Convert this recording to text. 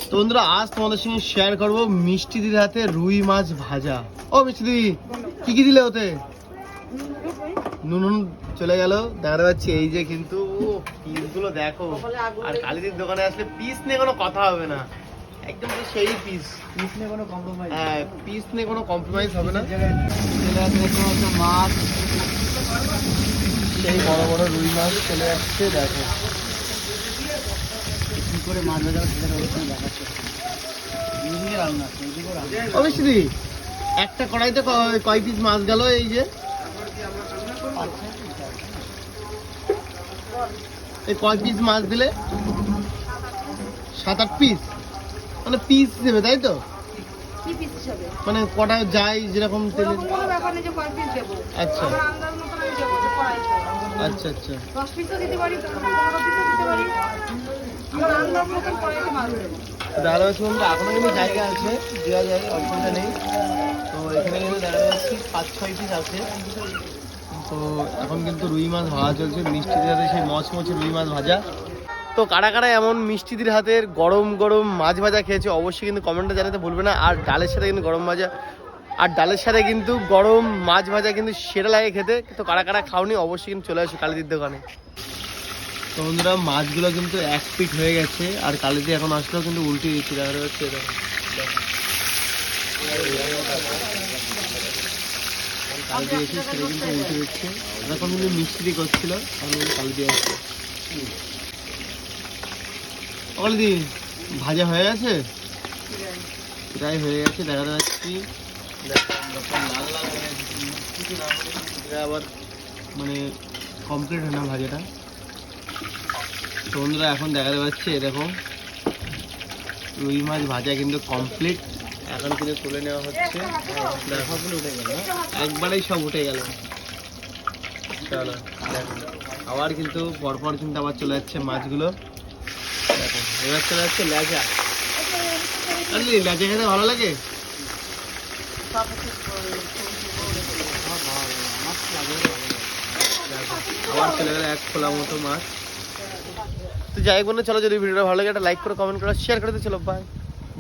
তো বন্ধুরা আজ তোমাদের সঙ্গে শেয়ার করবো মিষ্টি দিদির হাতে রুই মাছ ভাজা। ও মিষ্টি দিদি কি কি দিলে ওতে? নুন চলে গেল, দেখাতে পাচ্ছি। এই যে কিন্তু পিসগুলো দেখো, আর কালিদির দোকানে আসলে পিস নিয়ে কোনো কথা হবে না, একদম সেই পিস, পিস নিয়ে কোনো কম্প্রোমাইজ। হ্যাঁ পিস নিয়ে কোনো কম্প্রোমাইজ হবে না। মাছ সেই বড় বড় রুই মাছ চলে যাচ্ছে, দেখো কি করে মাছ ভাজা সেটা দেখাচ্ছে। এইদিকে রান্না, এইদিকে রান্না। অবশ্যই দিদি একটা কড়াইতে কয় পিস মাছ গেল? এই যে এই কয় পিস মাছ দিলে? 7-8 পিস, মানে পিস দেবে তাই তো? কি পিস হিসাবে? মানে কটা যায় যেরকম তেলে। ওরকম কোনো ব্যাপার নেই যে কয় পিস দেবো। আচ্ছা আমার আন্দাজ মতন আমি দেবো যে কড়াই দেবো। আচ্ছা আচ্ছা 10 পিসও দিতে পারি, 15 পিসও দিতে পারি। আমার আন্দাজ মতন কড়াইতে মাছ দেবো। দেখা যাচ্ছে বন্ধু এখনো কিন্তু জায়গা আছে, দেওয়া যায়, অসুবিধা নেই। তো এখানে কিন্তু দেখা যাচ্ছে 5-6 পিস আছে। তো এখন কিন্তু রুই মাছ ভাজা চলছে, মিষ্টিদের হাতে সেই মচমচে রুই মাছ ভাজা। তো কারা কারা এমন মিষ্টিদের হাতের গরম গরম মাছ ভাজা খেয়েছে অবশ্যই কিন্তু কমেন্টে জানাতে ভুলবে না। আর ডালের সাথে কিন্তু গরম ভাজা, আর ডালের সাথে কিন্তু গরম মাছ ভাজা কিন্তু সেরা লাগে খেতে। তো কারা কারা খাওনি অবশ্যই কিন্তু চলে আসো কালিদির দোকানে। তো বন্ধুরা মাছগুলো কিন্তু 1 পিট হয়ে গেছে, আর কালিদি এখন আসলেও কিন্তু উল্টে দিচ্ছে, দেখা যাচ্ছে। কালিদি এসে সেটা কিন্তু উল্টে দিচ্ছে, এখন কিন্তু মিষ্টি করছিল, এখন কালিদি আসছে। কালিদি ভাজা হয়ে গেছে, প্রায় হয়ে গেছে, দেখা যাচ্ছে। লাল লাল হয়ে গেছে, আবার মানে কমপ্লিট হয় না ভাজাটা। তো বন্ধুরা এখন দেখাতে পাচ্ছি এরকম রুই মাছ ভাজা কিন্তু কমপ্লিট, এখন কিন্তু তুলে নেওয়া হচ্ছে। সবগুলো উঠে গেল, একবারেই সব উঠে গেল। চলো দেখো আবার কিন্তু পরপর কিন্তু আবার চলে যাচ্ছে মাছগুলো। দেখো এবার চলে যাচ্ছে লেজা। লেজা খেতে ভালো লাগে? আবার চলে গেলে 1 খোলা মতো মাছ। তো যাই হোক বন্ধু, চলো যদি ভিডিওটা ভালো লাগে একটা লাইক করে, কমেন্ট করে, শেয়ার করে দিতে, চলো বাই।